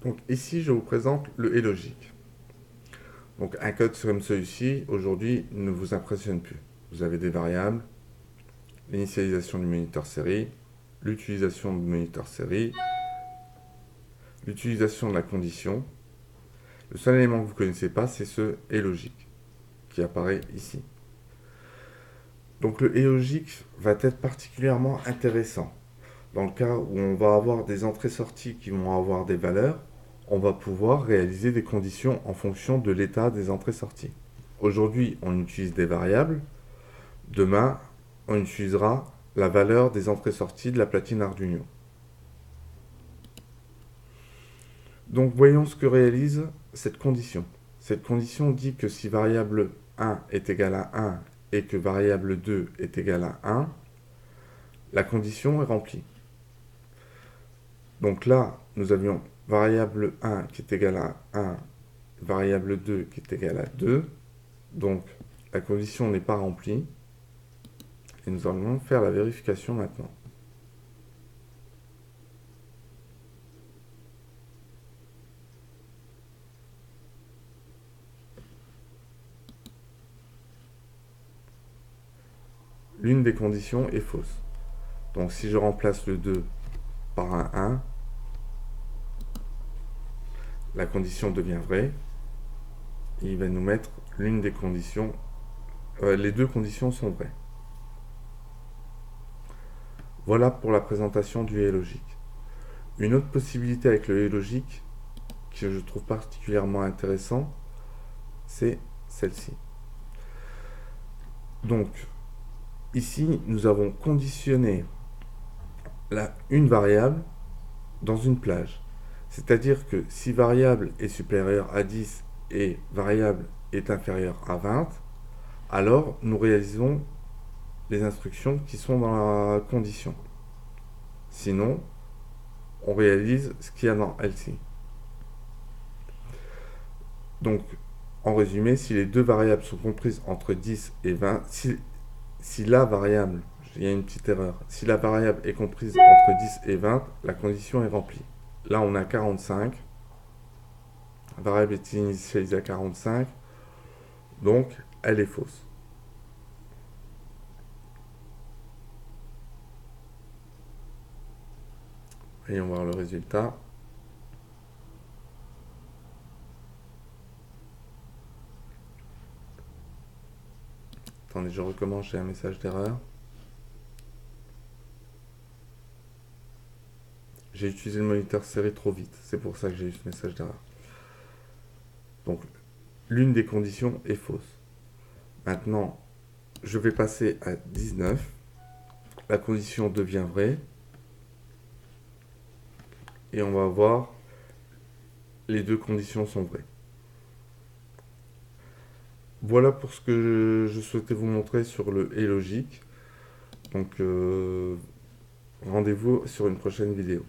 Donc ici, je vous présente le et logique. Donc un code comme celui-ci, aujourd'hui, ne vous impressionne plus. Vous avez des variables, l'initialisation du moniteur série, l'utilisation du moniteur série, l'utilisation de la condition. Le seul élément que vous ne connaissez pas, c'est ce et logique qui apparaît ici. Donc le et logique va être particulièrement intéressant. Dans le cas où on va avoir des entrées-sorties qui vont avoir des valeurs, on va pouvoir réaliser des conditions en fonction de l'état des entrées-sorties. Aujourd'hui, on utilise des variables. Demain, on utilisera la valeur des entrées-sorties de la platine Arduino. Donc voyons ce que réalise cette condition. Cette condition dit que si variable 1 est égale à 1 et que variable 2 est égale à 1, la condition est remplie. Donc là, nous avions variable 1 qui est égale à 1, variable 2 qui est égale à 2. Donc la condition n'est pas remplie. Et nous allons faire la vérification maintenant. L'une des conditions est fausse. Donc si je remplace le 2 par un 1, la condition devient vraie. Et il va nous mettre l'une des conditions. Les deux conditions sont vraies. Voilà pour la présentation du et logique. Une autre possibilité avec le et logique, que je trouve particulièrement intéressant, c'est celle-ci. Donc, ici, nous avons conditionné une variable dans une plage. C'est-à-dire que si variable est supérieure à 10 et variable est inférieure à 20, alors nous réalisons les instructions qui sont dans la condition. Sinon, on réalise ce qu'il y a dans else. Donc, en résumé, si les deux variables sont comprises entre 10 et 20, si la variable, il y a une petite erreur, si la variable est comprise entre 10 et 20, la condition est remplie. Là, on a 45. La variable est initialisée à 45, donc elle est fausse. Voyons voir le résultat. Attendez, je recommence, j'ai un message d'erreur. J'ai utilisé le moniteur série trop vite, c'est pour ça que j'ai eu ce message d'erreur. Donc, l'une des conditions est fausse. Maintenant, je vais passer à 19. La condition devient vraie. Et on va voir, les deux conditions sont vraies. Voilà pour ce que je souhaitais vous montrer sur le et logique. Donc, rendez-vous sur une prochaine vidéo.